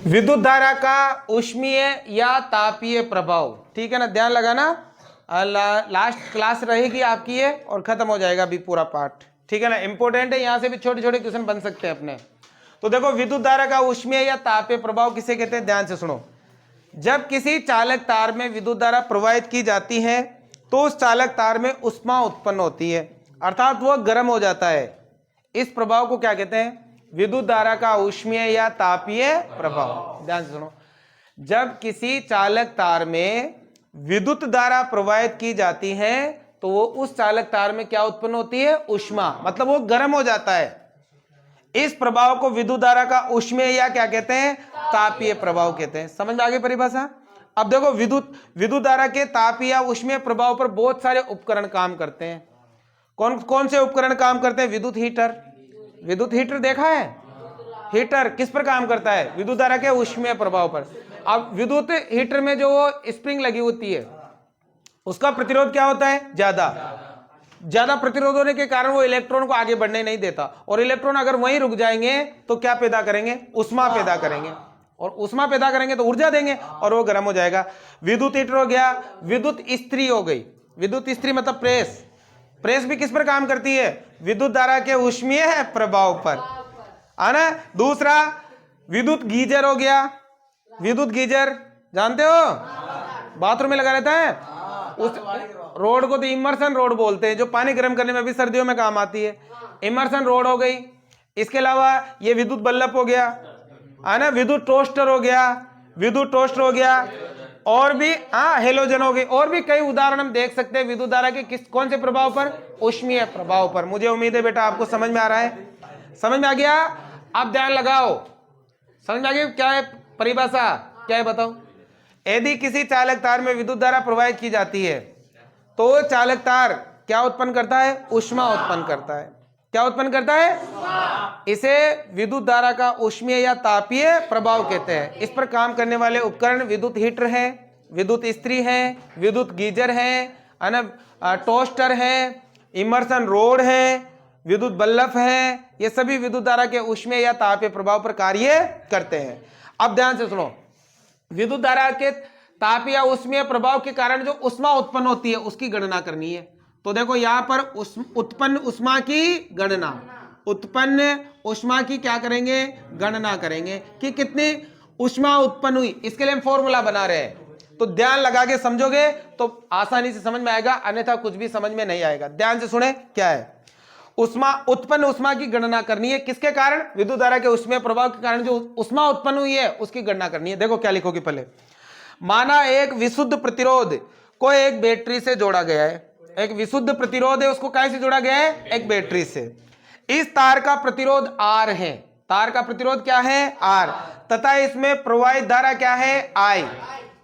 विद्युत धारा का ऊष्मीय या तापीय प्रभाव, ठीक है ना, ध्यान लगाना। लास्ट क्लास रहेगी आपकी ये और खत्म हो जाएगा अभी पूरा पार्ट, ठीक है ना, इंपॉर्टेंट है, यहां से भी छोटे छोटे क्वेश्चन बन सकते हैं अपने। तो देखो विद्युत धारा का ऊष्मीय या तापीय प्रभाव किसे कहते हैं, ध्यान से सुनो। जब किसी चालक तार में विद्युत धारा प्रवाहित की जाती है तो उस चालक तार में ऊष्मा उत्पन्न होती है, अर्थात वह गर्म हो जाता है। इस प्रभाव को क्या कहते हैं, विद्युत धारा का ऊष्मीय या तापीय प्रभाव। ध्यान से सुनो, जब किसी चालक तार में विद्युत धारा प्रवाहित की जाती है तो वो उस चालक तार में क्या उत्पन्न होती है, ऊष्मा, मतलब वो गर्म हो जाता है। इस प्रभाव को विद्युत धारा का ऊष्मीय या क्या कहते हैं, तापीय प्रभाव कहते हैं। समझ में आ गई परिभाषा। अब देखो विद्युत धारा के तापीय या ऊष्मीय प्रभाव पर बहुत सारे उपकरण काम करते हैं। कौन कौन से उपकरण काम करते हैं, विद्युत हीटर देखा है, हीटर किस पर काम करता है, विद्युत धारा के ऊष्मीय प्रभाव पर। अब विद्युत हीटर में जो स्प्रिंग लगी होती है उसका प्रतिरोध क्या होता है, ज्यादा प्रतिरोध होने के कारण वो इलेक्ट्रॉन को आगे बढ़ने नहीं देता, और इलेक्ट्रॉन अगर वहीं रुक जाएंगे तो क्या पैदा करेंगे, ऊष्मा पैदा करेंगे, और ऊष्मा पैदा करेंगे तो ऊर्जा देंगे और वो गर्म हो जाएगा। विद्युत हीटर हो गया, विद्युत इस्त्री हो गई, विद्युत इस्त्री मतलब प्रेस भी किस पर काम करती है, विद्युत धारा के ऊष्मीय प्रभाव पर, है ना। दूसरा विद्युत गीजर हो गया, विद्युत गीजर जानते हो, बाथरूम में लगा रहता है, उस रोड को तो इमर्सन रोड बोलते हैं, जो पानी गर्म करने में भी सर्दियों में काम आती है, इमर्सन रोड हो गई। इसके अलावा ये विद्युत बल्ब हो गया, है ना, विद्युत टोस्टर हो गया, और भी हेलोजन हो गई, और भी कई उदाहरण हम देख सकते हैं विद्युत धारा के कौन से प्रभाव पर, ऊष्मीय प्रभाव पर। मुझे उम्मीद है बेटा आपको समझ में आ रहा है, समझ में आ गया। अब ध्यान लगाओ, समझ में आ गया क्या है परिभाषा, क्या है बताओ। यदि किसी चालक तार में विद्युत धारा प्रवाहित की जाती है तो चालक तार क्या उत्पन्न करता है, ऊष्मा उत्पन्न करता है। क्या उत्पन्न करता है, इसे विद्युत धारा का ऊष्मीय या तापीय प्रभाव कहते हैं। इस पर काम करने वाले उपकरण विद्युत हीटर है, विद्युत इस्त्री है, विद्युत गीजर है ना, टोस्टर है, इमर्सन रोड है, विद्युत बल्ब है, ये सभी विद्युत धारा के ऊष्मीय या तापीय प्रभाव पर कार्य करते हैं। अब ध्यान से सुनो, विद्युत धारा के तापीय या ऊष्मीय प्रभाव के कारण जो ऊष्मा उत्पन्न होती है उसकी गणना करनी है। तो देखो यहां पर उत्पन्न ऊष्मा की गणना, उत्पन्न ऊष्मा की क्या करेंगे, गणना करेंगे कि कितनी ऊष्मा उत्पन्न हुई। इसके लिए हम फॉर्मूला बना रहे हैं, तो ध्यान लगा के समझोगे तो आसानी से समझ में आएगा, अन्यथा कुछ भी समझ में नहीं आएगा। ध्यान से सुने क्या है, उत्पन्न ऊष्मा की गणना करनी है, किसके कारण, विद्युत धारा के ऊष्मीय प्रभाव के कारण जो ऊष्मा उत्पन्न हुई है उसकी गणना करनी है। देखो क्या लिखोगे पहले, माना एक विशुद्ध प्रतिरोध को एक बैटरी से जोड़ा गया है, एक विशुद्ध प्रतिरोध है उसको कैसे जोड़ा गया है, एक बैटरी से। इस तार का प्रतिरोध R है, तार का प्रतिरोध क्या है, R, तथा इसमें प्रवाहित धारा क्या है, I।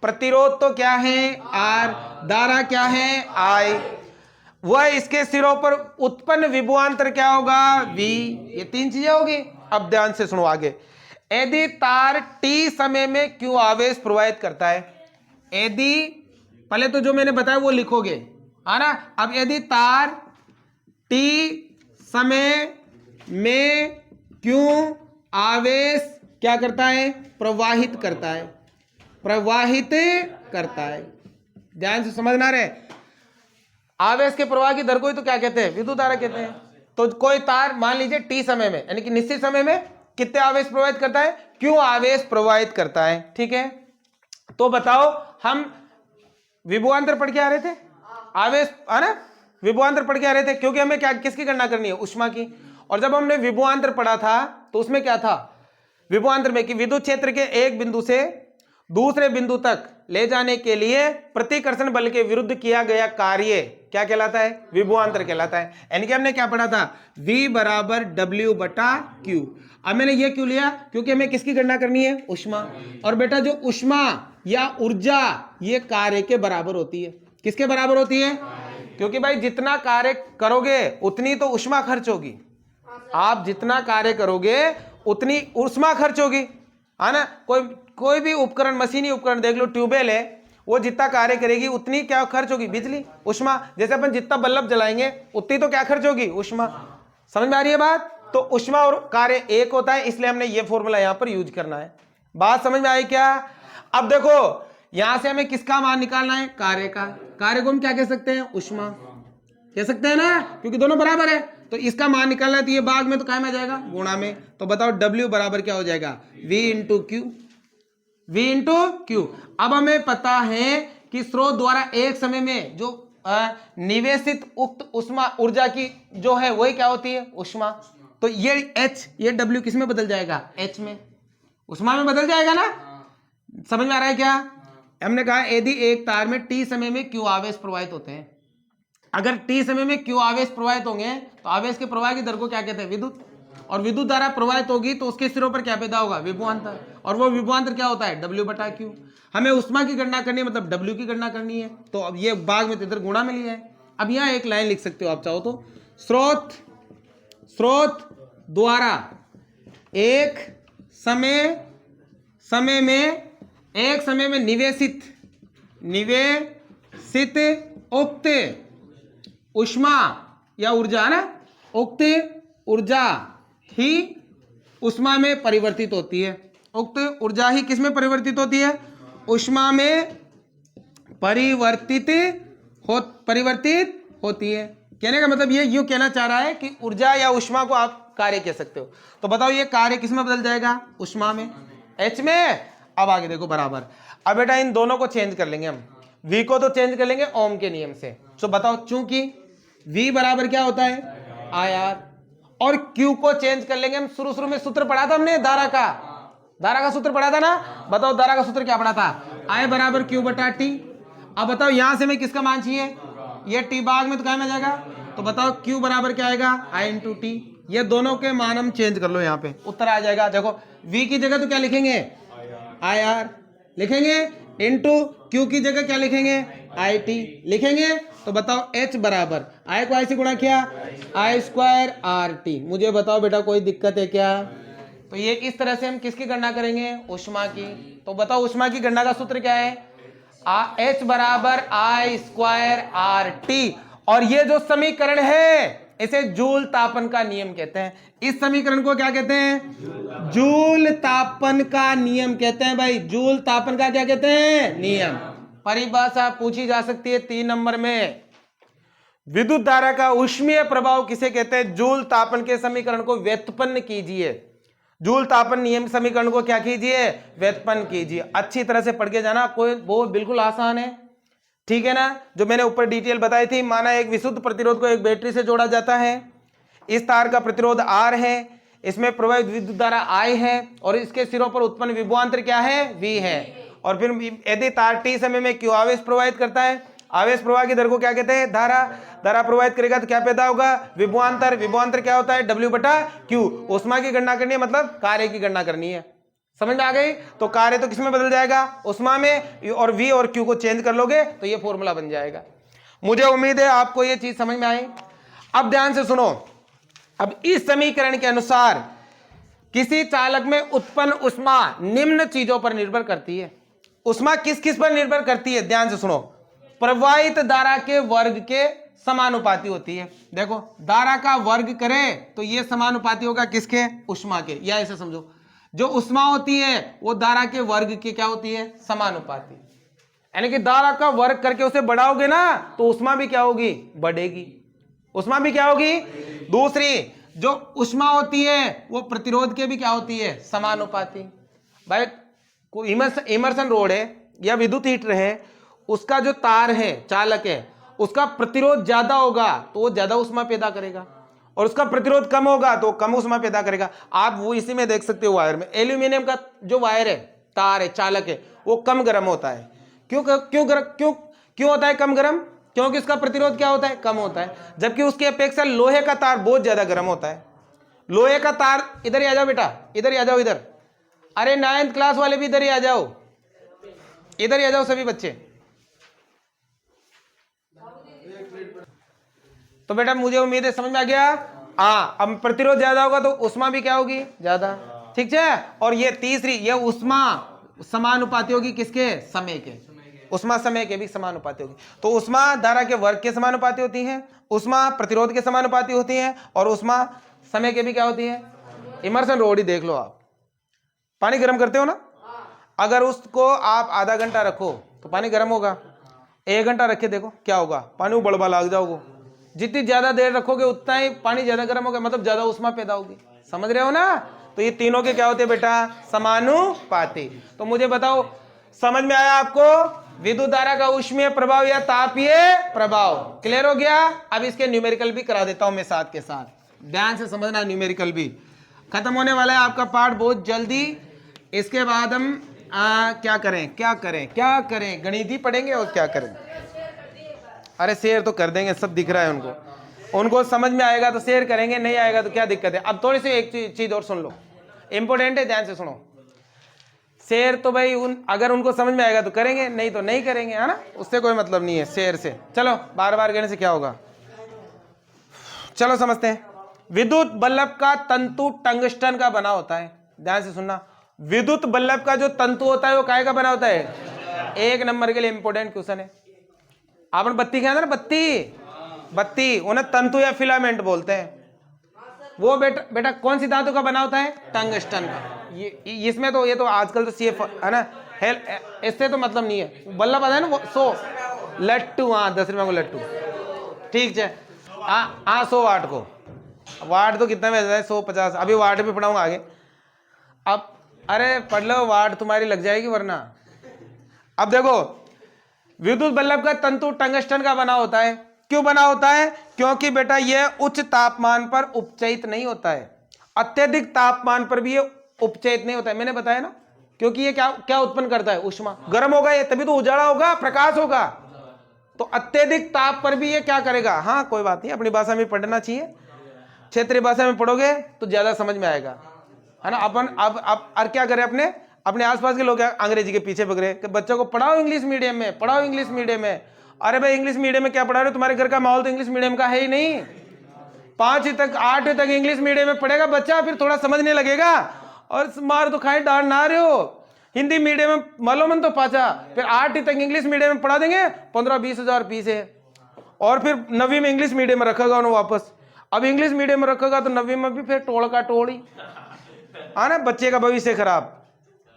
प्रतिरोध तो क्या है R, धारा क्या है I, वह इसके सिरों पर उत्पन्न विभवांतर क्या होगा, V। ये तीन चीजें होगी। अब ध्यान से सुनो आगे, यदि तार T समय में क्यों आवेश प्रवाहित करता है, यदि पहले तो जो मैंने बताया वो लिखोगे, है ना। अब यदि तार T समय में क्यों आवेश क्या करता है, प्रवाहित करता है, ध्यान से समझना रहे। आवेश के प्रवाह की दर को ही तो क्या कहते हैं, विद्युत धारा कहते हैं। तो कोई तार मान लीजिए T समय में यानी कि निश्चित समय में कितने आवेश प्रवाहित करता है, क्यों आवेश प्रवाहित करता है, ठीक है। तो बताओ, हम विभवांतर पढ़ के आ रहे थे, आवेश, है ना, विभवांतर पढ़ के आ रहे थे, क्योंकि हमें क्या किसकी गणना करनी है, ऊष्मा की। और जब हमने विभवांतर पढ़ा था तो उसमें क्या था, विभवांतर में कि विद्युत क्षेत्र के एक बिंदु से दूसरे बिंदु तक ले जाने के लिए प्रतिकर्षण बल के विरुद्ध किया गया कार्य क्या कहलाता है, विभवांतर कहलाता है। यानी कि हमने क्या पढ़ा था, V बराबर W/Q। अब मैंने ये क्यों लिया, क्योंकि हमें किसकी गणना करनी है, ऊष्मा। और बेटा जो ऊष्मा या ऊर्जा ये कार्य के बराबर होती है, किसके बराबर होती है, क्योंकि भाई जितना कार्य करोगे उतनी तो ऊष्मा खर्च होगी, आप जितना कार्य करोगे उतनी ऊष्मा खर्च होगी, है ना। कोई भी उपकरण, मशीनी उपकरण देख लो, ट्यूबवेल है, वो जितना कार्य करेगी उतनी क्या खर्च होगी, बिजली, ऊष्मा। जैसे अपन जितना बल्ब जलाएंगे उतनी तो क्या खर्च होगी, ऊष्मा। समझ में आ रही है बात। तो ऊष्मा और कार्य एक होता है, इसलिए हमने ये फॉर्मूला यहां पर यूज करना है। बात समझ में आई क्या? अब देखो यहां से हमें किसका मान निकालना है? कार्य का। कार्य को हम क्या कह सकते हैं? ऊष्मा कह सकते हैं ना, क्योंकि दोनों बराबर है। तो इसका मान निकालना है तो ये भाग में तो काय में आ जाएगा? गुणा में। तो बताओ W बराबर क्या हो जाएगा? V into Q. V into Q. अब हमें पता है कि स्रोत द्वारा एक समय में जो निवेशित उक्त ऊष्मा ऊर्जा की जो है वही क्या होती है? ऊष्मा। तो ये H, ये W किस में बदल जाएगा? H में, ऊष्मा में बदल जाएगा ना। समझ में आ रहा है क्या? हमने कहा यदि एक तार में T समय में Q आवेश प्रवाहित होते हैं, अगर T समय में Q आवेश प्रवाहित होंगे तो आवेश के प्रवाह की दर को क्या कहते हैं? विद्युत। और विद्युत धारा प्रवाहित होगी तो उसके सिरों पर क्या पैदा होगा? विभवांतर। और वो विभवांतर क्या होता है? W बटा Q। हमें ऊष्मा की गणना करनी है, मतलब W की गणना करनी है। तो अब ये भाग में तो इधर गुणा में लिया है। अब यहाँ एक लाइन लिख सकते हो आप चाहो तो, स्रोत द्वारा एक समय में निवेशित उक्त ऊष्मा या ऊर्जा है ना, उक्त ऊर्जा ही ऊष्मा में परिवर्तित होती है। उक्त ऊर्जा ही किस में परिवर्तित होती है? ऊष्मा में परिवर्तित होती है। कहने का मतलब ये यूं कहना चाह रहा है कि ऊर्जा या ऊष्मा को आप कार्य कह सकते हो। तो बताओ ये कार्य किस में बदल जाएगा? ऊष्मा में, H में। अब आगे देखो बराबर। अब बेटा इन दोनों को चेंज कर लेंगे हम। V को तो चेंज कर लेंगे ओम के नियम से। तो बताओ चूंकि V बराबर क्या होता है? IR। और Q को चेंज कर लेंगे हम। शुरू में सूत्र पढ़ा था हमने धारा का सूत्र पढ़ा था ना। बताओ धारा का सूत्र क्या पढ़ा था? I बराबर Q बटा T। अब बताओ यहां से हमें किसका मान चाहिए? ये T भाग में तो क्या में जाएगा? तो बताओ Q बराबर क्या आएगा? I into T। ये दोनों के मान हम चेंज कर लो, यहाँ पे उत्तर आ जाएगा। देखो V की जगह तो क्या लिखेंगे? IR लिखेंगे, इंटू Q की जगह क्या लिखेंगे? IT लिखेंगे। तो बताओ H बराबर I को I से गुणा किया, I स्क्वायर RT। मुझे बताओ बेटा कोई दिक्कत है क्या? तो ये इस तरह से हम किसकी गणना करेंगे? ऊष्मा की। तो बताओ ऊष्मा की गणना का सूत्र क्या है? H बराबर I स्क्वायर RT। और ये जो समीकरण है इसे जूल तापन का नियम कहते हैं। इस समीकरण को क्या कहते हैं? जूल तापन का नियम कहते हैं भाई। जूल तापन का क्या कहते हैं? नियम। परिभाषा पूछी जा सकती है 3 नंबर में। विद्युत धारा का ऊष्मीय प्रभाव किसे कहते हैं? जूल तापन के समीकरण को व्युत्पन्न कीजिए। जूल तापन नियम समीकरण को क्या कीजिए? व्युत्पन्न कीजिए। अच्छी तरह से पढ़ के जाना, कोई वो बिल्कुल आसान है, ठीक है ना। जो मैंने ऊपर डिटेल बताई थी, माना एक विशुद्ध प्रतिरोध को एक बैटरी से जोड़ा जाता है। इस तार का प्रतिरोध R है, इसमें प्रवाहित विद्युत धारा I है, और इसके सिरों पर उत्पन्न विभवांतर क्या है? V है। और फिर यदि तार T समय में Q आवेश प्रवाहित करता है, आवेश प्रवाह की दर को क्या कहते हैं? धारा प्रवाहित करेगा तो क्या पैदा होगा? विभवांतर क्या होता है? W बटा Q। ऊष्मा की गणना करनी है, मतलब कार्य की गणना करनी है। समझ में आ गई? तो कार्य तो किसमें बदल जाएगा? ऊष्मा में। और V और Q को चेंज कर लोगे तो ये फॉर्मूला बन जाएगा। मुझे उम्मीद है आपको ये चीज समझ में आई। अब ध्यान से सुनो। अब इस समीकरण के अनुसार किसी चालक में उत्पन्न ऊष्मा निम्न चीजों पर निर्भर करती है। ऊष्मा किस किस पर निर्भर करती है? ध्यान से सुनो। प्रवाहित धारा के वर्ग के समानुपाती होती है। देखो धारा का वर्ग करें तो ये समानुपाती होगा किसके? ऊष्मा के। या ऐसे समझो, जो ऊष्मा होती है वो धारा के वर्ग की क्या होती है? समानुपाती। यानी कि धारा का वर्ग करके उसे बढ़ाओगे ना तो ऊष्मा भी क्या होगी? बढ़ेगी। ऊष्मा भी क्या होगी? दूसरी जो ऊष्मा होती है वो प्रतिरोध के भी क्या होती है? समानुपाती। भाई कोई इमर्सन रोड है या विद्युत हीटर है, उसका जो तार है, चालक है, उसका प्रतिरोध ज्यादा होगा तो वो ज्यादा ऊष्मा पैदा करेगा, और उसका प्रतिरोध कम होगा तो कम ऊष्मा पैदा करेगा। आप वो इसी में देख सकते हो, वायर में एल्यूमिनियम का जो वायर है, तार है, चालक है, वो कम गर्म होता है। क्यों होता है कम गर्म? क्योंकि उसका प्रतिरोध क्या होता है? कम होता है। जबकि उसकी अपेक्षा लोहे का तार बहुत ज्यादा गर्म होता है। लोहे का तार, इधर ही आ जाओ बेटा, इधर ही आ जाओ, इधर। अरे 9th क्लास वाले भी इधर ही आ जाओ, इधर ही आ जाओ सभी बच्चे। तो बेटा मुझे उम्मीद है समझ में आ गया। हाँ, अब प्रतिरोध ज्यादा होगा तो ऊष्मा भी क्या होगी? ज्यादा। ठीक है। और ये तीसरी, ये ऊष्मा समानुपाती होगी किसके? समय के। ऊष्मा समय के भी समानुपाती होगी। तो ऊष्मा धारा के वर्ग के समानुपाती होती है, ऊष्मा प्रतिरोध के समानुपाती होती है, और ऊष्मा समय के भी क्या होती है? इमर्सन रोड ही देख लो आप। पानी गर्म करते हो ना, अगर उसको आप आधा घंटा रखो तो पानी गर्म होगा, 1 घंटा रखे देखो क्या होगा, पानी उबलवा लाग जाओगे। जितनी ज्यादा देर रखोगे उतना ही पानी ज्यादा गर्म होगा, मतलब ज्यादा उष्मा पैदा होगी। समझ रहे हो ना? तो ये तीनों के क्या होते हैं बेटा? समानुपाती। तो मुझे बताओ, समझ में आया आपको? विद्युत धारा का ऊष्मीय प्रभाव या तापीय प्रभाव क्लियर हो गया? अब इसके न्यूमेरिकल भी करा देता हूं मैं साथ के साथ, ध्यान से समझना। न्यूमेरिकल भी खत्म होने वाला है आपका पार्ट बहुत जल्दी। इसके बाद हम क्या करें, गणित ही पढ़ेंगे और क्या करें। अरे शेयर तो कर देंगे, सब दिख रहा है उनको समझ में आएगा तो शेयर करेंगे, नहीं आएगा तो क्या दिक्कत है। अब थोड़ी सी एक चीज और सुन लो, इंपॉर्टेंट है, ध्यान से सुनो। शेयर तो भाई अगर उनको समझ में आएगा तो करेंगे, नहीं तो नहीं करेंगे, है ना? उससे कोई मतलब नहीं है शेयर से। चलो बार बार कहने से क्या होगा, चलो समझते हैं। विद्युत बल्ब का तंतु टंगस्टन का बना होता है, ध्यान से सुनना। विद्युत बल्ब का जो तंतु होता है वो काहे का बना होता है? 1 नंबर के लिए इंपॉर्टेंट क्वेश्चन है। आपने बत्ती खाया था ना, बत्ती उन्हें तंतु या फिलामेंट बोलते हैं। वो बेटा कौन सी धातु का बना होता है? टंगस्टन का। इसमें तो ये तो आजकल तो सीएफ है ना, इससे तो मतलब नहीं है। बल्लभ आता है ना वो 100 लट्टू, हाँ 10 रुपये को लट्टू, ठीक है। हाँ 100 वाट को, वाट तो कितना में है? 150। अभी वाट भी पढ़ाऊंगा आगे। अब अरे पढ़ लो, वाट तुम्हारी लग जाएगी वरना। अब देखो, विद्युत बल्ब का तंतु टंगस्टन का बना होता है। क्यों बना होता है? क्योंकि बेटा यह उच्च तापमान पर उपचयित नहीं होता है, अत्यधिक तापमान पर भी ये उपचयित नहीं होता है। मैंने बताया ना, क्योंकि ये क्या उत्पन्न करता है? ऊष्मा। गर्म होगा ये तभी तो उजाला होगा, प्रकाश होगा। तो अत्यधिक ताप पर भी ये क्या करेगा? हाँ कोई बात नहीं, अपनी भाषा में पढ़ना चाहिए, क्षेत्रीय भाषा में पढ़ोगे तो ज्यादा समझ में आएगा, है ना? अपन अब क्या करें, अपने आसपास के लोग अंग्रेजी के पीछे भाग रहे कि बच्चों को पढ़ाओ इंग्लिश मीडियम में, पढ़ाओ इंग्लिश मीडियम में। अरे भाई इंग्लिश मीडियम में क्या पढ़ा रहे हो? तुम्हारे घर का माहौल तो इंग्लिश मीडियम का है ही नहीं। 5वीं तक 8वीं तक इंग्लिश मीडियम में पढ़ेगा बच्चा, फिर थोड़ा समझने लगेगा। और मार तो खाए डांट ना रहे हो, हिंदी मीडियम में मालूम तो पाचा, फिर 8वीं तक इंग्लिश मीडियम में पढ़ा देंगे, 15-20 हजार फीस है। और फिर 9वीं में इंग्लिश मीडियम में रखेगा उन्हें वापस। अब इंग्लिश मीडियम में रखेगा तो 9वीं में भी फिर टोल का टोल ही, है ना? बच्चे का भविष्य खराब।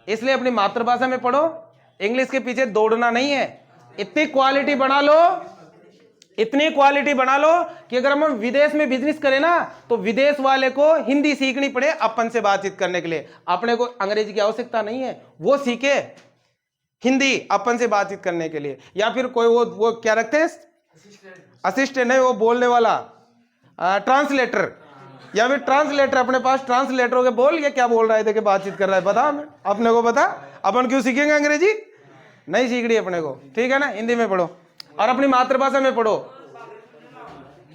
इसलिए अपनी मातृभाषा में पढ़ो, इंग्लिश के पीछे दौड़ना नहीं है। इतनी क्वालिटी बना लो कि अगर हम विदेश में बिजनेस करें ना तो विदेश वाले को हिंदी सीखनी पड़े अपन से बातचीत करने के लिए। अपने को अंग्रेजी की आवश्यकता नहीं है, वो सीखे हिंदी अपन से बातचीत करने के लिए। या फिर कोई वो क्या रखते हैं, असिस्टेंट नहीं, वो बोलने वाला ट्रांसलेटर, या फिर ट्रांसलेटर अपने पास ट्रांसलेटर हो के बोल ये क्या बोल रहा है, देखे बातचीत कर रहा है, बता अपने को बता। अपन क्यों सीखेंगे अंग्रेजी? नहीं सीखनी अपने को, ठीक है ना? हिंदी में पढ़ो और अपनी मातृभाषा में पढ़ो,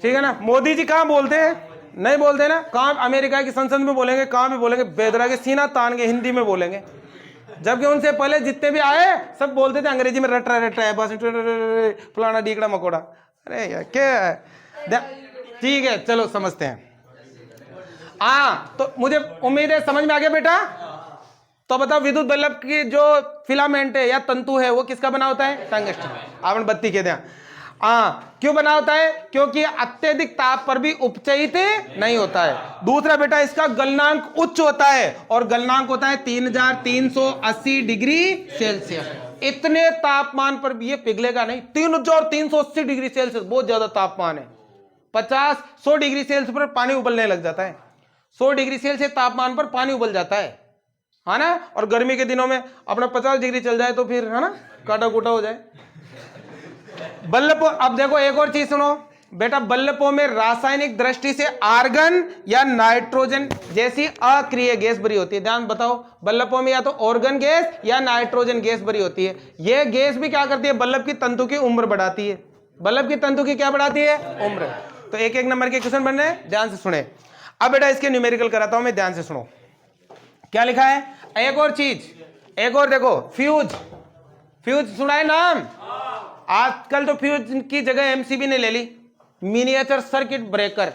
ठीक है ना? मोदी जी कहाँ बोलते हैं? नहीं बोलते ना। कहाँ अमेरिका की संसद में बोलेंगे, कहाँ भी बोलेंगे? बेदरा के सीना तान के हिंदी में बोलेंगे। जबकि उनसे पहले जितने भी आए सब बोलते थे अंग्रेजी में, रट रहा है बस, फलाना डीकड़ा मकोड़ा। अरे यार क्या है, ठीक है चलो समझते हैं। तो मुझे उम्मीद है समझ में आ गया बेटा। तो बताओ विद्युत बल्ब की जो फिलामेंट है या तंतु है वो किसका बना होता है? टंगस्टन। आपने बत्ती के दिया, क्यों बना होता है? क्योंकि अत्यधिक ताप पर भी उपचयित नहीं होता है। दूसरा बेटा इसका गलनांक उच्च होता है, और गलनांक होता है 3380 डिग्री सेल्सियस। इतने तापमान पर भी ये पिघलेगा नहीं। 3380 डिग्री सेल्सियस बहुत ज्यादा तापमान है। 50-100 डिग्री सेल्सियस पर पानी उबलने लग जाता है। 100 डिग्री सेल्सियस तापमान पर पानी उबल जाता है ना? और गर्मी के दिनों में अपना 50 डिग्री चल जाए तो फिर, है ना, काटा कूटा हो जाए। बल्बों, अब देखो एक और चीज सुनो बेटा, बल्बों में रासायनिक दृष्टि से आर्गन या नाइट्रोजन जैसी अक्रिय गैस भरी होती है। ध्यान बताओ, बल्बों में या तो ऑर्गन गैस या नाइट्रोजन गैस भरी होती है। यह गैस भी क्या करती है? बल्ब की तंतु की उम्र बढ़ाती है। बल्ब की तंतु की क्या बढ़ाती है? उम्र। तो एक एक नंबर के क्वेश्चन बन रहे हैं, ध्यान से सुने। अब बेटा इसके न्यूमेरिकल कराता हूं मैं, ध्यान से सुनो क्या लिखा है। एक और चीज, एक और देखो, फ्यूज सुना है नाम? आजकल तो फ्यूज की जगह एमसीबी ने ले ली, मिनिएचर सर्किट ब्रेकर।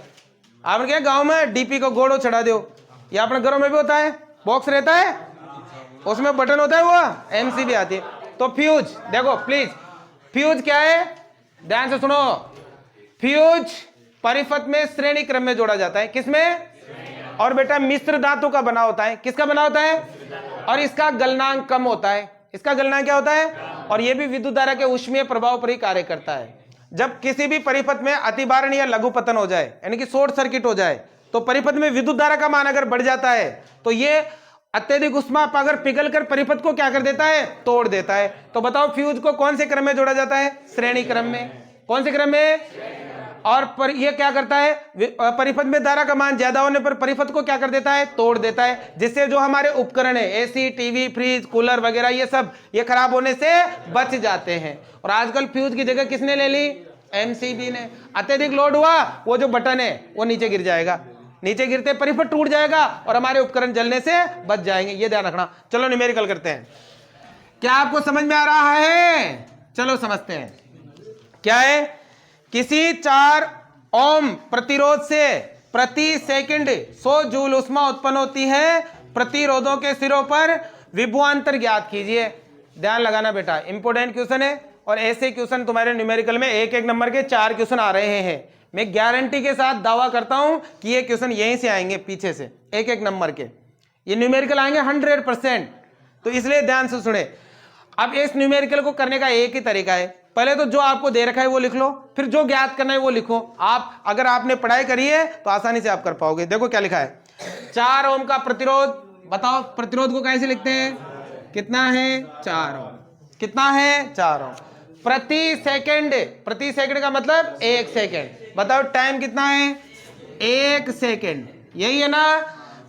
आपने क्या गांव में डीपी को गोड़ो चढ़ा दो, या अपने घरों में भी होता है, बॉक्स रहता है उसमें बटन होता है, वो एमसीबी आती है। तो फ्यूज देखो प्लीज, फ्यूज क्या है? ध्यान से सुनो। फ्यूज परिपथ में श्रेणी क्रम में जोड़ा जाता है। किसमें? और बेटा मिश्र धातु का बना होता है। किसका बना होता है? और इसका गलनांक कम होता है। इसका गलनांक क्या होता है? और यह भी विद्युत धारा के ऊष्मीय प्रभाव पर ही कार्य करता है। जब किसी भी परिपथ में अतिभारण या लघु पतन हो जाए, यानी कि शॉर्ट सर्किट हो जाए, तो परिपथ में विद्युत धारा का मान अगर बढ़ जाता है तो ये अत्यधिक ऊष्मा अगर पिघल कर परिपथ को क्या कर देता है? तोड़ देता है। तो बताओ फ्यूज को कौन से क्रम में जोड़ा जाता है? श्रेणी क्रम में। कौन से क्रम में? और ये क्या करता है? परिपथ में धारा का मान ज्यादा होने पर परिपथ को क्या कर देता है? तोड़ देता है, जिससे जो हमारे उपकरण है, एसी, टीवी, फ्रिज, कूलर वगैरह, ये सब ये खराब होने से बच जाते हैं। और आजकल फ्यूज की जगह किसने ले ली? एमसीबी ने। अत्यधिक लोड हुआ, वो जो बटन है वो नीचे गिर जाएगा, नीचे गिरते परिपथ टूट जाएगा और हमारे उपकरण जलने से बच जाएंगे। ये ध्यान रखना। चलो न्यूमेरिकल करते हैं। क्या आपको समझ में आ रहा है? चलो समझते हैं। क्या है? किसी 4 ओम प्रतिरोध से प्रति सेकंड 100 जूल ऊष्मा उत्पन्न होती है। प्रतिरोधों के सिरों पर विभवांतर ज्ञात कीजिए। ध्यान लगाना बेटा, इंपोर्टेंट क्वेश्चन है। और ऐसे क्वेश्चन तुम्हारे न्यूमेरिकल में 1-1 नंबर के 4 क्वेश्चन आ रहे हैं। मैं गारंटी के साथ दावा करता हूं कि ये क्वेश्चन यहीं से आएंगे, पीछे से 1-1 नंबर के ये न्यूमेरिकल आएंगे 100%। तो इसलिए ध्यान से सुने। अब इस न्यूमेरिकल को करने का एक ही तरीका है। पहले तो जो आपको दे रखा है वो लिख लो, फिर जो ज्ञात करना है वो लिखो। आप अगर आपने पढ़ाई करी है तो आसानी से आप कर पाओगे। देखो क्या लिखा है, 4 ओम का प्रतिरोध। बताओ प्रतिरोध को कैसे लिखते हैं? कितना है? 4 ओम। कितना है? 4 ओम। प्रति सेकंड, प्रति सेकंड का मतलब 1 सेकंड। बताओ टाइम कितना है? 1 सेकंड। यही है ना?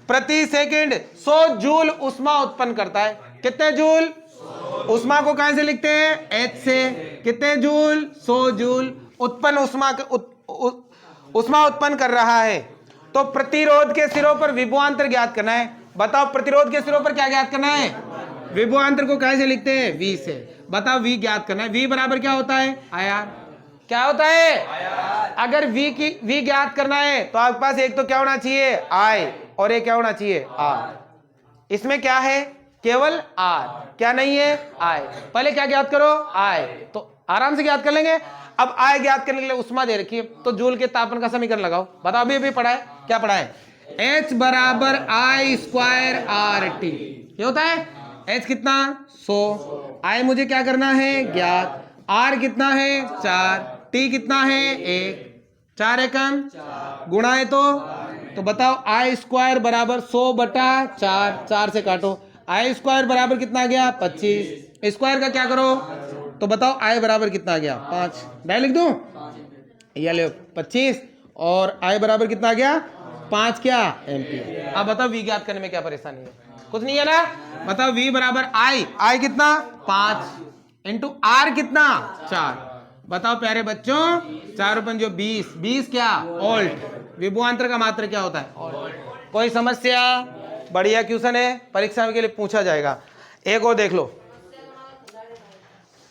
प्रति सेकंड 100 जूल ऊष्मा उत्पन्न करता है। कितने जूल? ऊष्मा को कहां से लिखते हैं? H से। कितने जूल? 100 जूल उत्पन्न ऊष्मा उत्पन्न कर रहा है। तो प्रतिरोध के सिरों पर विभवांतर ज्ञात करना है। बताओ प्रतिरोध के सिरों पर क्या ज्ञात करना है? विभवांतर को कैसे लिखते हैं? V से। बताओ V ज्ञात करना है। V बराबर क्या होता है? IR। क्या होता है? अगर V ज्ञात करना है तो आपके पास एक तो क्या होना चाहिए? I, और एक क्या होना चाहिए? R। इसमें क्या है? केवल R। क्या नहीं है? I। पहले क्या ज्ञात करो? I। तो आराम से ज्ञात कर लेंगे। अब I ज्ञात करने के लिए ऊष्मा दे रखी है, तो जूल के तापमान का समीकरण लगाओ। बताओ अभी पढ़ा है? क्या पढ़ा है? H बराबर I स्क्वायर RT। ये होता है H कितना? 100। I मुझे क्या करना है? ज्ञात। R कितना है? 4। T कितना है? 1। 4 एकम गुणा है तो बताओ I स्क्वायर बराबर 100/4। 4 से काटो। I स्क्वायर बराबर कितना आ गया? 25। स्क्वायर का क्या करो? तो बताओ I बराबर कितना आ गया? 5। डायरेक्ट लिख दूं? ये ले 25 और I बराबर कितना आ गया? 5 क्या? एम्पियर। अब बताओ V ज्ञात करने में क्या परेशानी है? कुछ नहीं है ना? बताओ V बराबर I कितना? 5 इंटू R कितना? 4। बताओ प्यारे बच्चों, 4 × 5 = 20 क्या? वोल्ट। विभवांतर का मात्रा क्या होता है? कोई समस्या? बढ़िया क्वेश्चन है, परीक्षा के लिए पूछा जाएगा। एक और देख लो।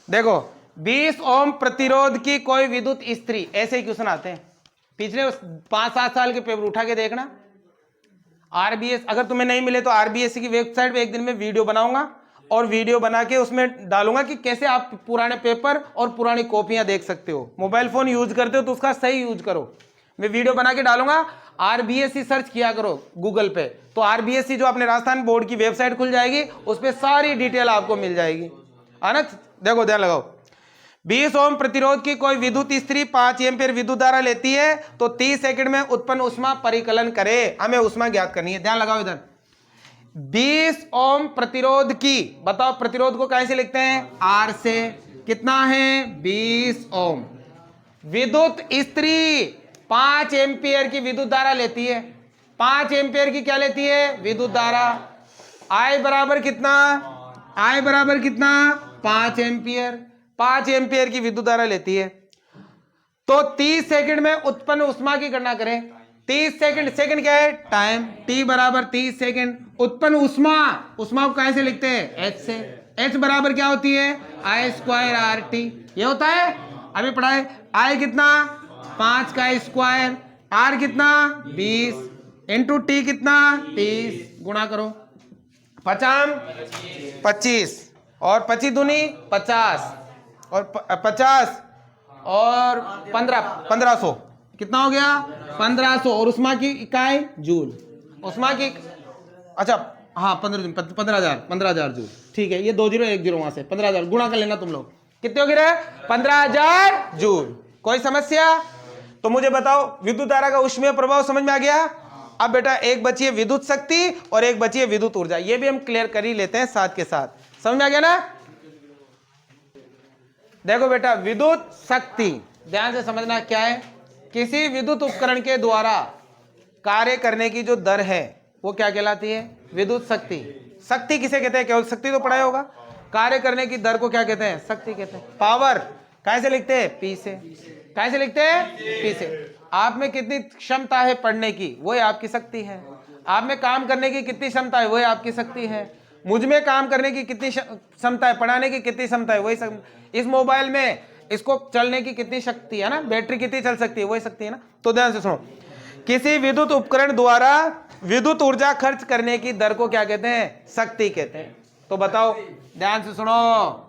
देखो 20 ओम प्रतिरोध की कोई विद्युत स्त्री, ऐसे ही क्वेश्चन आते हैं। पिछले 5-7 साल के पेपर उठा के देखना। आरबीएस अगर तुम्हें नहीं मिले तो आरबीएससी की वेबसाइट पे एक दिन में वीडियो बनाऊंगा और वीडियो बना के उसमें डालूंगा कि कैसे आप पुराने पेपर और पुरानी कॉपियां देख सकते हो। मोबाइल फोन यूज करते हो तो उसका सही यूज करो। मैं वीडियो बना के डालूंगा। आरबीएससी सर्च किया करो गूगल पे, तो आरबीएससी जो अपने राजस्थान बोर्ड की वेबसाइट खुल जाएगी, उस पर सारी डिटेल आपको मिल जाएगी। आना देखो, ध्यान लगाओ। 20 ओम प्रतिरोध की कोई विद्युत स्त्री 5 एम्पीयर विद्युत धारा लेती है तो 30 सेकंड में उत्पन्न ऊष्मा परिकलन करे। हमें ऊष्मा ज्ञात करनी है। ध्यान लगाओ इधर। 20 ओम प्रतिरोध की, बताओ प्रतिरोध को कैसे लिखते हैं? R से। कितना है? 20 ओम। विद्युत स्त्री 5 एम्पीयर की विद्युत धारा लेती है। 5 एम्पीयर की क्या लेती है? विद्युत धारा। I बराबर कितना? I बराबर कितना? 5 एम्पीयर। 5 एम्पीयर की विद्युत धारा लेती है तो 30 सेकंड में उत्पन्न ऊष्मा की गणना करें। 30 सेकंड, सेकंड क्या है? टाइम। T बराबर 30 सेकंड। उत्पन्न ऊष्मा, ऊष्मा को कैसे लिखते हैं? H से। H बराबर क्या होती है? I square RT। ये होता है, अभी पढ़ा है। I कितना? 5 का स्क्वायर। R कितना? 20 इंटू T कितना? 30 गुणा करो। 5 25 और 25 दूनी 50 और 50 और 1500 कितना हो गया? 1500। और ऊष्मा की इकाई जूल। उष्मा की, अच्छा हाँ 15,000 जूल, ठीक है, ये 2010 वहां से 15,000 गुणा कर लेना तुम लोग, कितने हो गए 15,000 जूल। कोई समस्या? तो मुझे बताओ विद्युत धारा का ऊष्मीय प्रभाव समझ में आ गया। अब बेटा एक बची है विद्युत शक्ति और एक बची है विद्युत ऊर्जा, ये भी हम क्लियर कर ही लेते हैं साथ के साथ, समझ में आ गया ना। देखो बेटा विद्युत शक्ति ध्यान से समझना क्या है, किसी विद्युत उपकरण के द्वारा कार्य करने की जो दर है वो क्या कहलाती है, विद्युत शक्ति। शक्ति किसे कहते हैं, केवल शक्ति तो पढ़ाया होगा, कार्य करने की दर को क्या कहते हैं, शक्ति कहते हैं। पावर कैसे लिखते हैं, पी से, कैसे लिखते हैं, पी से। आप में कितनी क्षमता है पढ़ने की, वो आपकी शक्ति है। आप में काम करने की कितनी क्षमता है, वो आपकी शक्ति है। मुझ में काम करने की कितनी क्षमता है, पढ़ाने की कितनी क्षमता है, वही। इस मोबाइल में इसको चलने की कितनी शक्ति है ना, बैटरी कितनी चल सकती है, वही शक्ति है ना। तो ध्यान से सुनो, किसी विद्युत उपकरण द्वारा विद्युत ऊर्जा खर्च करने की दर को क्या कहते हैं, शक्ति कहते हैं। तो बताओ ध्यान से सुनो,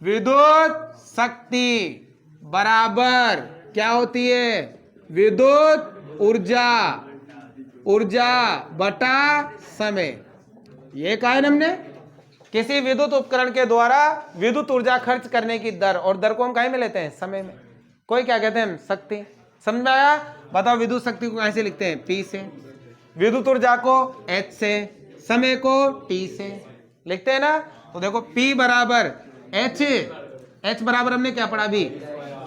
विद्युत शक्ति बराबर क्या होती है, विद्युत ऊर्जा, ऊर्जा बटा समय। ये कहा है हमने, किसी विद्युत उपकरण के द्वारा विद्युत ऊर्जा खर्च करने की दर, और दर को हम कहीं में लेते हैं, समय में। कोई क्या कहते हैं, शक्ति। समझ में आया? बताओ विद्युत शक्ति को कैसे लिखते हैं, पी से, विद्युत ऊर्जा को एच से, समय को टी से लिखते हैं ना। तो देखो P बराबर एच, एच बराबर हमने क्या पढ़ा अभी,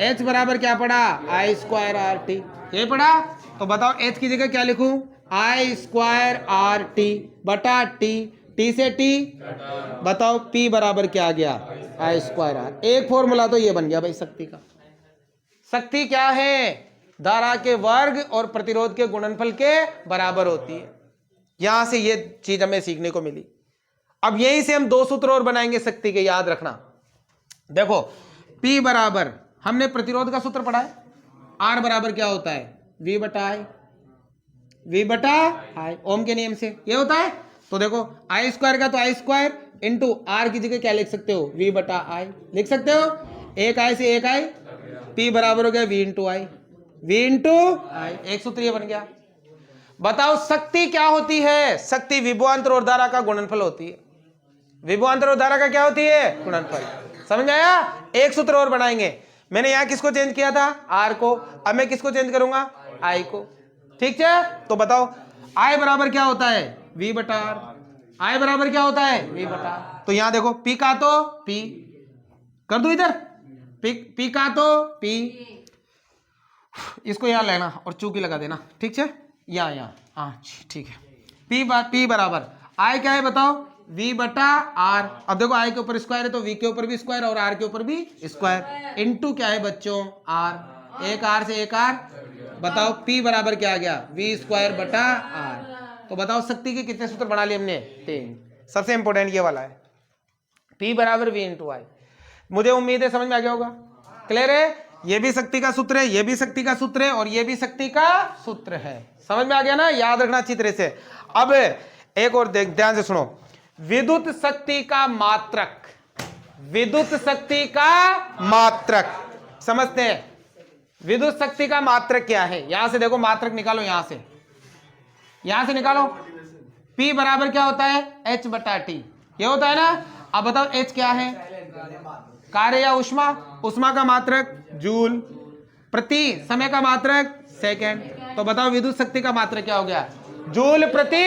एच बराबर क्या पढ़ा, आई स्क्वायर आर टी, ये पढ़ा। तो बताओ एच की जगह क्या लिखूं, आई स्क्वायर आर टी बटा टी, टी से टी, बताओ P बराबर क्या आ गया, आई स्क्वायर आर। एक फॉर्मूला तो ये बन गया भाई शक्ति का। शक्ति क्या है, धारा के वर्ग और प्रतिरोध के गुणनफल के बराबर होती है। यहां से ये चीज हमें सीखने को मिली। अब यहीं से हम दो सूत्र और बनाएंगे शक्ति के, याद रखना। देखो P बराबर हमने प्रतिरोध का सूत्र पढ़ा है, R बराबर क्या होता है, V बटा आई, V बटा आई, ओम के नियम से ये होता है। तो देखो आई स्क्वायर का तो आई स्क्वायर इंटू आर की जगह क्या लिख सकते हो, V बटा आई लिख सकते हो। एक आई से एक आई, P बराबर हो गया V इंटू आई, V इंटू आई, एक सूत्र ये बन गया। बताओ शक्ति क्या होती है, शक्ति विभवांतर और धारा का गुणनफल होती है। विभवांतर और धारा का क्या होती है, गुणनफल। समझ आया? एक सूत्र और बनाएंगे। मैंने यहां किसको चेंज किया था, आर को, अब मैं किसको चेंज करूंगा, आई को। ठीक है, तो बताओ आई बराबर क्या होता है, V बटा आर, आई बराबर क्या होता है, V बटा आर। तो यहां देखो P का तो P कर दो इधर, P का तो P, इसको यहां लेना और चूकी लगा देना, ठीक है, यहाँ हाँ ठीक है। P बराबर आई क्या है बताओ, V बटा आर। अब देखो आई के ऊपर स्क्वायर है तो V के ऊपर भी स्क्वायर और R के ऊपर भी स्क्वायर, इनटू क्या है बच्चों, R, एक R से एक R। बताओ P बराबर क्या आ गया, V स्क्वायर बटा R। तो बताओ शक्ति के कितने सूत्र बना लिए हमने, 3। सबसे इंपॉर्टेंट ये वाला है, P बराबर V इंटू आई। मुझे उम्मीद है समझ में आ गया होगा, क्लियर है। ये भी शक्ति का सूत्र है, ये भी शक्ति का सूत्र है और ये भी शक्ति का सूत्र है। समझ में आ गया ना, याद रखना अच्छी तरह से। अब एक और ध्यान से सुनो, विद्युत शक्ति का मात्रक, विद्युत शक्ति का मात्रक समझते हैं। विद्युत शक्ति का मात्रक क्या है, यहां से देखो मात्रक निकालो, यहां से निकालो। P बराबर क्या होता है, H बटा टी, ये होता है ना। अब बताओ H क्या है, कार्य या उष्मा, उष्मा का मात्रक जूल, प्रति समय का मात्रक सेकेंड। तो बताओ विद्युत शक्ति का मात्रक क्या हो गया, जूल प्रति,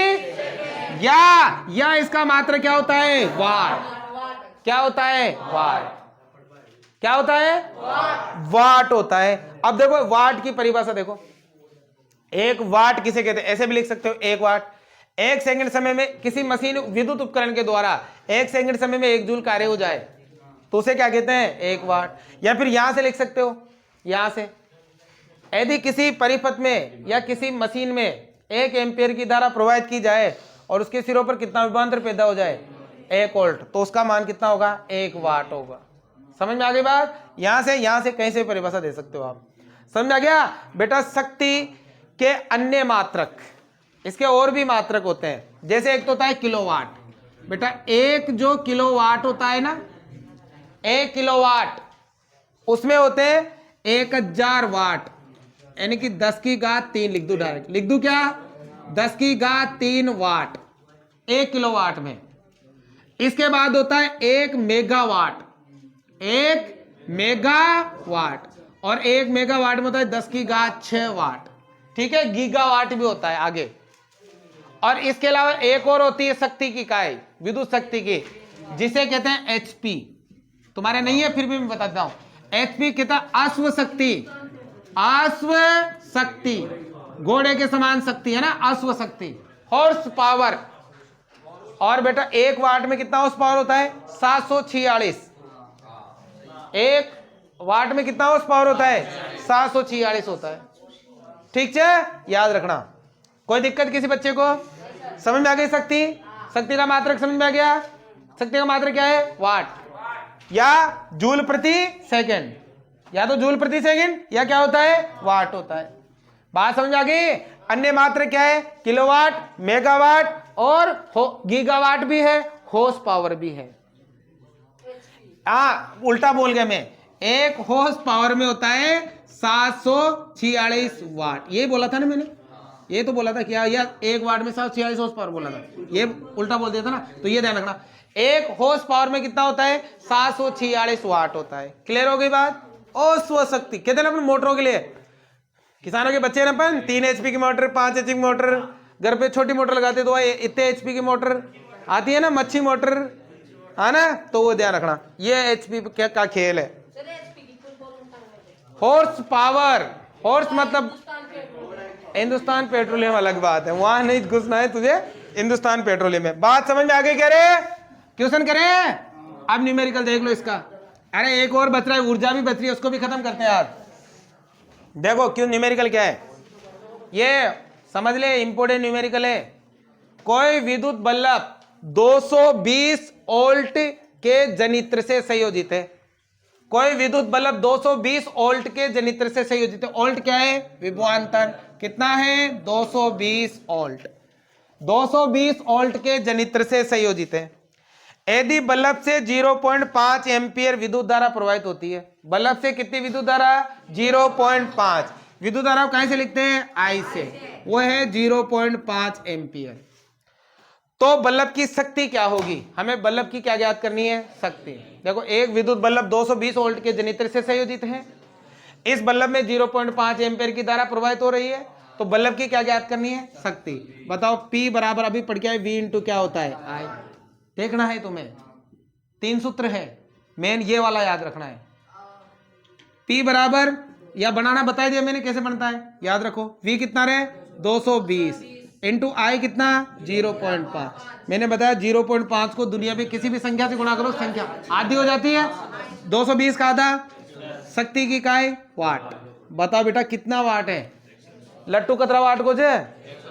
या इसका मात्रक क्या होता है, वाट। क्या होता है, वाट। क्या होता है, वाट होता है। अब देखो वाट की परिभाषा देखो, एक वाट किसे कहते हैं, ऐसे भी लिख सकते हो, एक वाट। एक सेकंड समय में किसी मशीन विद्युत उपकरण के द्वारा एक सेकंड समय में 1 जूल कार्य हो जाए तो उसे क्या कहते हैं, 1 वाट। या फिर यहां से लिख सकते हो, यहां से, यदि किसी परिपथ में या किसी मशीन में 1 एम्पियर की धारा प्रवाहित की जाए और उसके सिरों पर कितना विभवांतर पैदा हो जाए, 1 वोल्ट, तो उसका मान कितना होगा, 1 वाट होगा। समझ में आ गई बात। यहां से कहीं से परिभाषा दे सकते हो आप। समझ में आ गया बेटा। शक्ति के अन्य मात्रक, इसके और भी मात्रक होते हैं, जैसे एक तो होता है किलोवाट। बेटा एक जो किलोवाट होता है ना, 1 किलोवाट, उसमें होते हैं 1000 वाट, यानी कि 10 की घात 3 लिख दो, डायरेक्ट लिख दू क्या, 10⁻³ वाट 1 किलोवाट में। इसके बाद होता है 1 मेगावाट, 1 मेगावाट, और 1 मेगावाट में होता है 10⁻6 वाट। ठीक है, गीगावाट भी होता है आगे। और इसके अलावा एक और होती है शक्ति की इकाई, विद्युत शक्ति की, जिसे कहते हैं एचपी। तुम्हारे नहीं है फिर भी मैं बताता हूं। एचपी कहता है अश्व शक्ति, अश्व शक्ति, घोड़े के समान शक्ति है ना, अश्व शक्ति, हॉर्स पावर। और बेटा 1 वाट में कितना हॉर्स पावर होता है? 746। 1 वाट में कितना हॉर्स पावर होता है? 746 होता है। ठीक है, याद रखना। कोई दिक्कत किसी बच्चे को? समझ में आ गई शक्ति? शक्ति का मात्रक समझ में आ गया? शक्ति का मात्रक क्या है? वाट या जूल प्रति सेकंड, या तो जूल प्रति सेकंड या क्या होता है? वाट होता है। बात समझ आ गई? अन्य मात्रक क्या है? किलोवाट, मेगावाट और गीगावाट भी है, हॉर्स पावर भी है। उल्टा बोल गया मैं। 1 हॉर्स पावर में होता है 746 वाट। ये बोला था ना मैंने, ये तो बोला था क्या? यार 1 वाट में 746 हॉर्स पावर बोला था, ये उल्टा बोल दिया था ना। तो ये ध्यान रखना, 1 हॉर्स पावर में कितना होता है? 746 वाट होता है। क्लियर हो गई बात? और स्वशक्ति कहते हैं ना अपन मोटरों के लिए, किसानों के बच्चे ना अपन 3 HP की मोटर, 5 HP की मोटर, घर पे छोटी मोटर लगाते तो इतने HP की मोटर आती है ना, मच्छी मोटर, है ना। तो वो ध्यान रखना, ये HP का खेल है। हॉर्स पावर, हॉर्स मतलब हिंदुस्तान पेट्रोलियम अलग बात है, वहां नहीं घुसना है तुझे। हिंदुस्तान पेट्रोलियम में बात समझ में आ गई? कह रहे क्वेश्चन करें? अब न्यूमेरिकल देख लो इसका। अरे एक और बच रहा है, ऊर्जा भी बच रही है, उसको भी खत्म करते हैं आज। देखो क्यों न्यूमेरिकल क्या है, ये समझ ले, इंपोर्टेंट न्यूमेरिकल है। कोई विद्युत बल्ब 220 वोल्ट के जनित्र से संयोजित है। कोई विद्युत बल्ब 220 वोल्ट के जनित्र से संयोजित है। वोल्ट क्या है? विभवांतर। कितना है? 220 वोल्ट। 220 वोल्ट के जनित्र से संयोजित है। यदि बल्ब से 0.5 एम्पियर विद्युत धारा प्रवाहित होती है, बल्ब से कितनी विद्युत धारा? 0.5। विद्युत धारा कहां से लिखते हैं? आई से, वो है 0.5 एम्पियर। तो बल्ब की शक्ति क्या होगी? हमें बल्ब की क्या ज्ञात करनी है? शक्ति। देखो एक विद्युत बल्ब 220 वोल्ट के जनित्र से संयोजित है, इस बल्ब में 0.5 एम्पियर की धारा प्रवाहित हो रही है, तो बल्ब की क्या ज्ञात करनी है? शक्ति। बताओ P बराबर, अभी पढ़ के आए, V इंटू क्या होता है? I। देखना है तुम्हें, 3 सूत्र है, मेन ये वाला याद रखना है। P बराबर, या बनाना बता दिया मैंने कैसे बनता है, याद रखो। V कितना रहे? 220 इंटू I कितना? 0.5। मैंने बताया 0.5 को दुनिया में किसी भी संख्या से गुणा करो, संख्या आधी हो जाती है। 220 का आधा, शक्ति की इकाई वाट। बताओ बेटा कितना वाट है? लट्टू कतरा वाट को जे?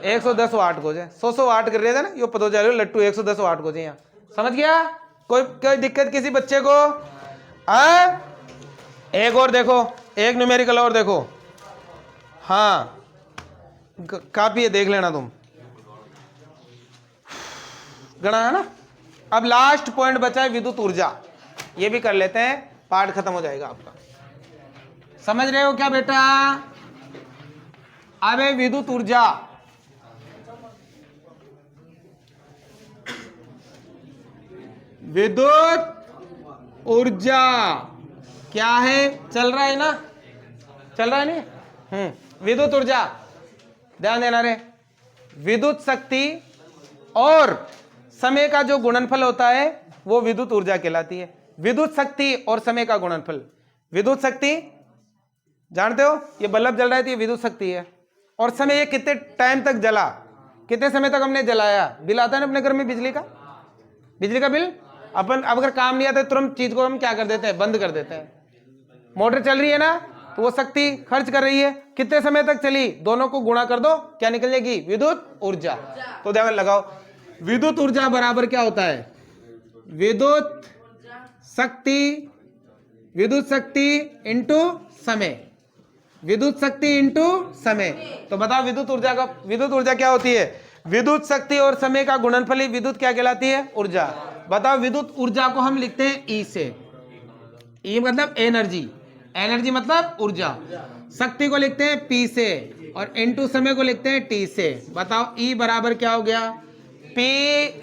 110 वाट को जे। 100 वाट कर रहे थे ना, यो पता चलो लट्टू 110 वाट को जे। यहाँ समझ गया? कोई दिक्कत किसी बच्चे को? एक और देखो, एक न्यूमेरिकल और देखो। हाँ काफी है, देख लेना तुम, गणा है ना। अब लास्ट पॉइंट बचा है विद्युत ऊर्जा, ये भी कर लेते हैं, पार्ट खत्म हो जाएगा आपका। समझ रहे हो क्या बेटा? अब है विद्युत ऊर्जा। विद्युत ऊर्जा क्या है? चल रहा है ना? चल रहा है नहीं? विद्युत ऊर्जा, ध्यान देना रे। विद्युत शक्ति और समय का जो गुणनफल होता है वो विद्युत ऊर्जा कहलाती है। विद्युत शक्ति और समय का गुणनफल। विद्युत शक्ति जानते हो, ये बल्ब जल रहा है तो ये विद्युत शक्ति है। और समय, ये कितने टाइम तक जला, कितने समय तक हमने जलाया। बिल आता है ना अपने घर में बिजली का, बिजली का बिल। अपन अब अगर काम नहीं आता तुरंत चीज को हम क्या कर देते हैं? बंद कर देते हैं। मोटर चल रही है ना, तो वो शक्ति खर्च कर रही है। कितने समय तक चली, दोनों को गुणा कर दो, क्या निकल जाएगी? विद्युत ऊर्जा। तो ध्यान लगाओ, विद्युत ऊर्जा बराबर क्या होता है? विद्युत शक्ति, विद्युत शक्ति इंटू समय, विद्युत शक्ति इंटू समय। तो बताओ विद्युत ऊर्जा का, विद्युत ऊर्जा क्या होती है? विद्युत शक्ति और समय का गुणनफल ही विद्युत क्या कहलाती है? ऊर्जा। बताओ विद्युत ऊर्जा को हम लिखते हैं ई से। ई मतलब एनर्जी। एनर्जी मतलब ऊर्जा। शक्ति को लिखते हैं P से और इनटू समय को लिखते हैं T से। बताओ E बराबर क्या हो गया? P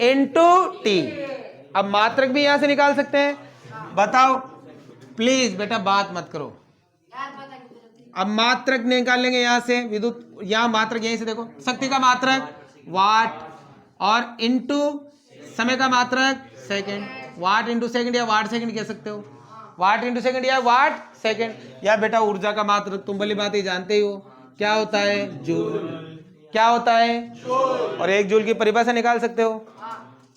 into T। अब मात्रक भी यहां से निकाल सकते हैं। बताओ प्लीज बेटा बात मत करो। अब मात्रक निकाल लेंगे यहां से, विद्युत यहां मात्रक यहीं से देखो, शक्ति का मात्रक वाट और इनटू समय का मात्रक सेकंड। वाट इंटू सेकंड या वाट सेकंड कह सकते हो, वाट इंटू सेकंड या वाट सेकंड। या बेटा ऊर्जा का मात्रक तुम भली बात ही जानते ही हो, क्या होता है? जूल। क्या होता है? और एक जूल की परिभाषा निकाल सकते हो।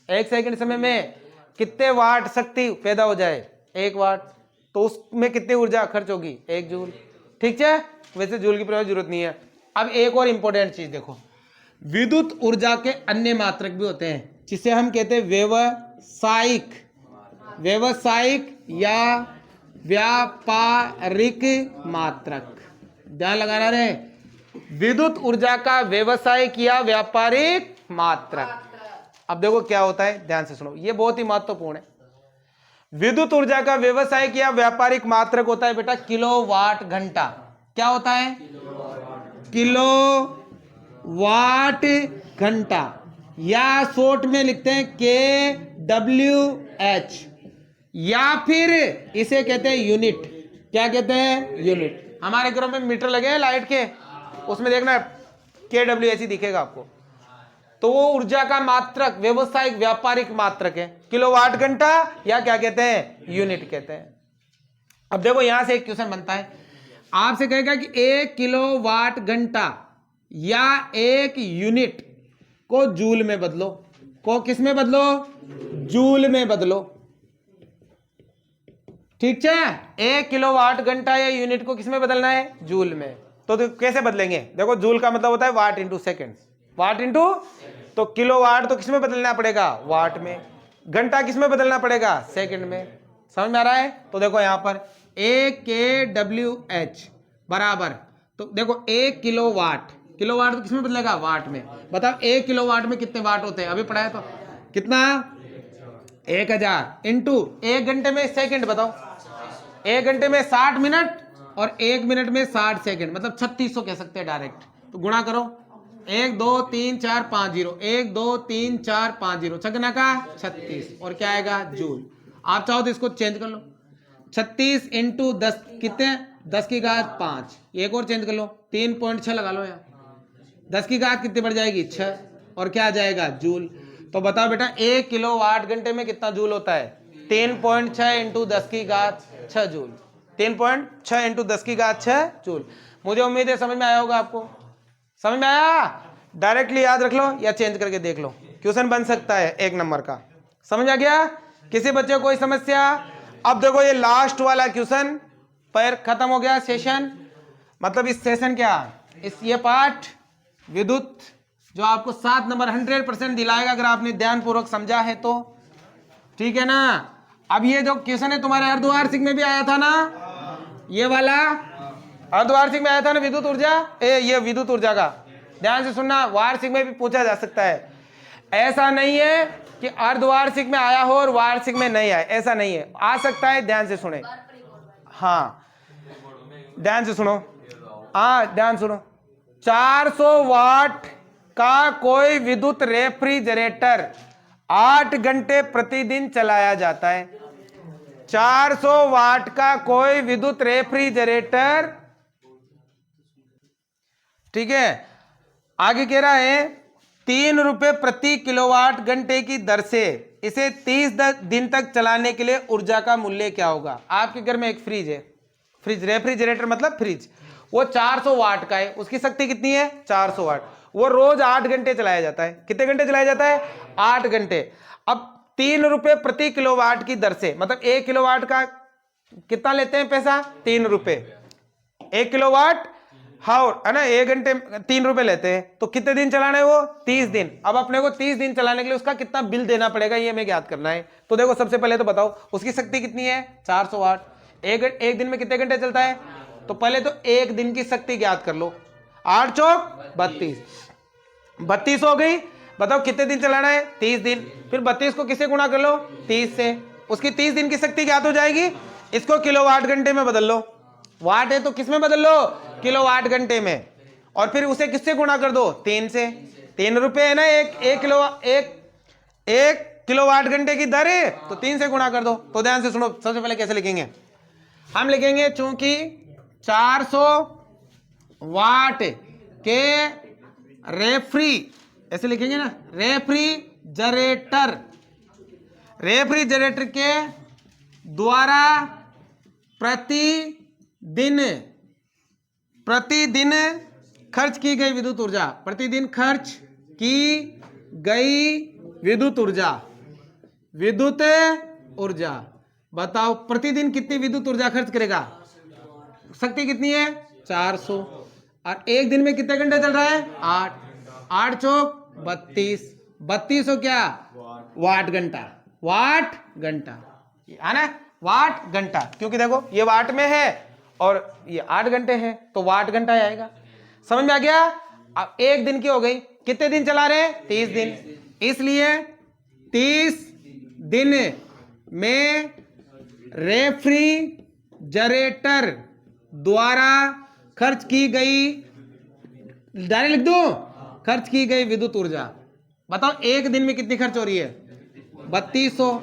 एक सेकंड समय में कितने वाट शक्ति पैदा हो जाए? 1 वाट। तो उसमें कितनी ऊर्जा खर्च होगी? 1 जूल। ठीक है, वैसे जूल की परिभाषा जरूरत नहीं है। अब एक और इंपॉर्टेंट चीज देखो, विद्युत ऊर्जा के अन्य मात्रक भी होते हैं जिसे हम कहते हैं व्यावसायिक, व्यावसायिक या व्यापारिक मात्रक। ध्यान लगाना रहे, विद्युत ऊर्जा का व्यावसायिक या व्यापारिक मात्रक। अब देखो क्या होता है, ध्यान से सुनो, ये बहुत ही महत्वपूर्ण है। विद्युत ऊर्जा का व्यावसायिक या व्यापारिक मात्रक होता है बेटा किलोवाट घंटा। क्या होता है? किलोवाट घंटा, या शॉर्ट में लिखते हैं KWH, या फिर इसे कहते हैं यूनिट। क्या कहते हैं? यूनिट। हमारे घरों में मीटर लगे हैं लाइट के, उसमें देखना KWH ही दिखेगा आपको। तो वो ऊर्जा का मात्रक व्यावसायिक व्यापारिक मात्रक है, किलोवाट घंटा या क्या कहते हैं? यूनिट कहते हैं। अब देखो यहां से एक क्वेश्चन बनता है, आपसे कहेगा कि 1 किलोवाट घंटा या 1 यूनिट को जूल में बदलो। को किस में बदलो? जूल में बदलो। ठीक है, 1 किलोवाट घंटा या यूनिट को किस में बदलना है? जूल में। तो कैसे बदलेंगे? देखो जूल का मतलब होता है वाट इंटू सेकेंड, वाट इंटू, तो किलोवाट तो किस में बदलना पड़ेगा? वाट में। घंटा किस में बदलना पड़ेगा? सेकंड में। समझ में आ रहा है? तो देखो यहां पर KWH बराबर, तो देखो 1 किलोवाट, किलोवाट तो किस में बदलेगा? वाट में। बताओ 1 किलोवाट में कितने वाट होते हैं? अभी पढ़ा है तो कितना? 1000 इंटू 1 घंटे में सेकंड। बताओ 1 घंटे में 60 मिनट और 1 मिनट में 60 सेकंड, मतलब 3600 कह सकते हैं डायरेक्ट। तो गुणा करो, 1 2 3 4 5 0, 1 2 3 4 5 0, छगना का 36, और क्या आएगा? जूल। आप चाहो तो इसको चेंज कर लो, 36 इंटू 10 कितने? 10 की घात 5। एक और चेंज कर लो, 3.6 लगा लो यार, 10 की घात कितनी बढ़ जाएगी? 6, और क्या आ जाएगा? जूल। तो बताओ बेटा 1 किलोवाट घंटे में कितना जूल होता है? 3.6 इंटू 10 की घात 6 जूल। 3.6 इंटू 10 की घात 6 जूल। मुझे उम्मीद है समझ में आया होगा आपको। समझ में आया? डायरेक्टली याद रख लो या चेंज करके देख लो, क्वेश्चन बन सकता है 1 नंबर का। समझ आ गया? किसी बच्चे को कोई समस्या? अब देखो ये लास्ट वाला क्वेश्चन पर खत्म हो गया सेशन। मतलब इस सेशन क्या, इस ये पार्ट विद्युत जो आपको 7 नंबर 100% दिलाएगा अगर आपने ध्यानपूर्वक समझा है तो। ठीक है ना? अब ये जो क्वेश्चन है तुम्हारे अर्धवार्षिक में भी आया था ना, ये वाला अर्धवार्षिक में आया था ना विद्युत ऊर्जा, ये विद्युत ऊर्जा का। ध्यान से सुनना, वार्षिक में भी पूछा जा सकता है। ऐसा नहीं है कि अर्धवार्षिक में आया हो और वार्षिक में नहीं आया, ऐसा नहीं है, आ सकता है। ध्यान से सुने, हाँ ध्यान से सुनो, हाँ ध्यान सुनो। 400 वाट का कोई विद्युत रेफ्रिजरेटर 8 घंटे प्रतिदिन चलाया जाता है। 400 वाट का कोई विद्युत रेफ्रिजरेटर, ठीक है, आगे कह रहा है 3 रुपए प्रति किलोवाट घंटे की दर से इसे 30 दिन तक चलाने के लिए ऊर्जा का मूल्य क्या होगा? आपके घर में एक फ्रिज है, फ्रिज, रेफ्रिजरेटर मतलब फ्रिज, वो 400 वाट का है, उसकी शक्ति कितनी है? 400 वाट। वो रोज 8 घंटे चलाया जाता है। कितने घंटे चलाया जाता है? 8 घंटे। अब 3 रुपए प्रति किलोवाट की दर से, मतलब 1 किलोवाट का कितना लेते हैं पैसा? 3 रुपए 1 किलोवाट हाउर, है ना, 1 घंटे 3 रुपए लेते हैं। तो कितने दिन चलाना है वो? 30 दिन। अब अपने को 30 दिन चलाने के लिए उसका कितना बिल देना पड़ेगा ये हमें ज्ञात करना है। तो देखो सबसे पहले तो बताओ उसकी शक्ति कितनी है? 400 वाट। एक दिन में कितने घंटे चलता है? तो पहले तो 1 दिन की शक्ति ज्ञात कर लो। 8 चौक 32, 32 हो गई। बताओ कितने दिन चलाना है? 30 दिन। फिर 32 को किससे गुणा कर लो? 30 से। उसकी 30 दिन की शक्ति ज्ञात हो जाएगी। इसको किलोवाट घंटे में बदल लो, वाट है तो किस में बदल लो, किलोवाट घंटे में, और फिर उसे किससे गुणा कर दो, 3 से। 3 रुपए है ना एक किलोवाट घंटे की दर है, तो 3 से गुणा कर दो। तो ध्यान से सुनो, सबसे पहले कैसे लिखेंगे, हम लिखेंगे चूंकि 400 वाट के रेफ्री, ऐसे लिखेंगे ना, रेफ्रिजरेटर के द्वारा प्रतिदिन खर्च की गई विद्युत ऊर्जा, प्रतिदिन खर्च की गई विद्युत ऊर्जा, बताओ प्रतिदिन कितनी विद्युत ऊर्जा खर्च करेगा, शक्ति कितनी है 400, और एक दिन में कितने घंटे चल रहा है 8, 8 चौक 32, 32 क्या वाट घंटा, है ना, वाट घंटा, क्योंकि देखो ये वाट में है और ये 8 घंटे है तो वाट घंटा आएगा। समझ में आ गया। अब एक दिन की हो गई, कितने दिन चला रहे हैं 30 दिन, इसलिए 30 दिन में रेफ्रिजरेटर द्वारा खर्च की गई, डायरेक्ट लिख दो, खर्च की गई विद्युत ऊर्जा, बताओ एक दिन में कितनी खर्च हो रही है 3200,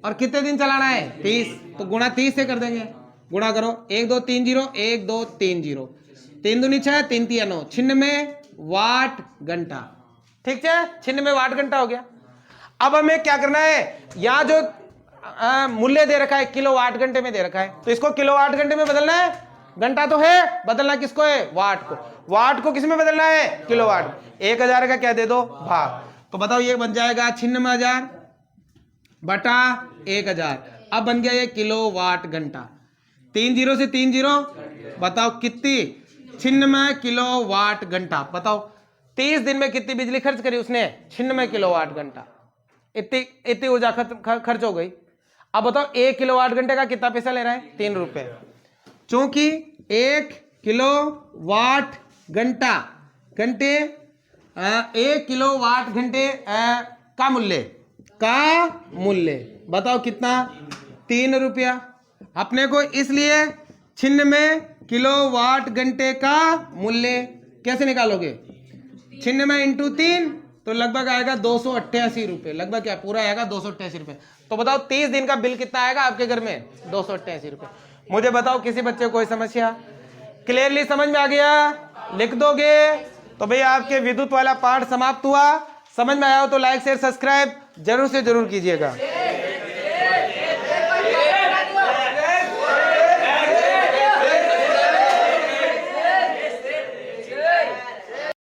और कितने दिन चलाना है 30, तो गुणा 30 से कर देंगे, गुणा करो 1 2 3 0, 1 2 3 0, 3 दूनी 6, 3 3 9, 96 वाट घंटा, ठीक है, 96 वाट घंटा हो गया। अब हमें क्या करना है, यहाँ जो मूल्य दे रखा है किलोवाट घंटे में दे रखा है, तो इसको किलोवाट घंटे में बदलना है, घंटा तो है, बदलना किसको है वाट को, वाट को किस में बदलना है किलोवाट, 1000 का क्या दे दो भाग, तो बताओ ये बन जाएगा 96,000 बटा 1000, अब बन गया ये किलोवाट घंटा, 3 0 से 3 0, बताओ कितनी 96 किलोवाट घंटा, बताओ 30 दिन में कितनी बिजली खर्च करी उसने 96 किलोवाट घंटा, इतनी ऊर्जा खर्च हो गई। अब बताओ 1 किलोवाट घंटे का कितना पैसा ले रहा है 3 रुपए, चूंकि 1 किलोवाट घंटे 1 किलोवाट घंटे का मूल्य बताओ कितना 3 रुपया, अपने को इसलिए 96 किलोवाट घंटे का मूल्य कैसे निकालोगे, 96 इंटू 3 तो लगभग आएगा 288 रुपए, लगभग क्या पूरा आएगा 288 रुपए। तो बताओ 30 दिन का बिल कितना आएगा आपके घर में 288 रुपए। मुझे बताओ किसी बच्चे को कोई समस्या, क्लियरली समझ में आ गया, लिख दोगे तो भैया आपके विद्युत वाला पाठ समाप्त हुआ। समझ में आया हो तो लाइक शेयर सब्सक्राइब जरूर से जरूर कीजिएगा।